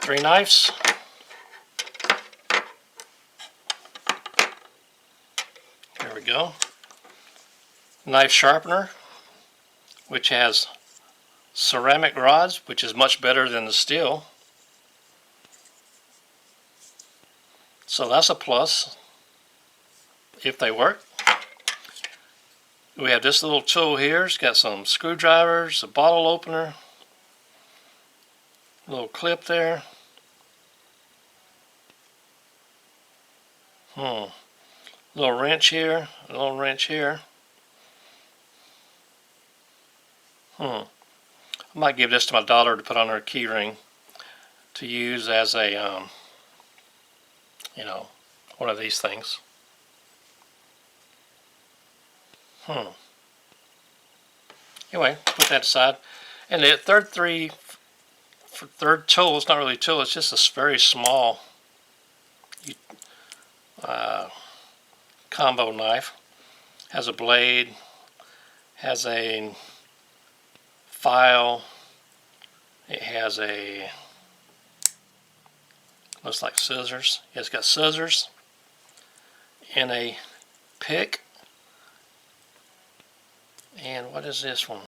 3 knives. There we go. Knife sharpener, which has ceramic rods, which is much better than the steel. So that's a plus, if they work. We have this little tool here. It's got some screwdrivers, a bottle opener, a little clip there. A little wrench here, a little wrench here. I might give this to my daughter to put on her key ring to use as a, you know, one of these things. Anyway, put that aside. And the third tool, it's not really a tool, it's just a very small combo knife. Has a blade, has a file, it has a, looks like scissors. It's got scissors and a pick. And what is this one?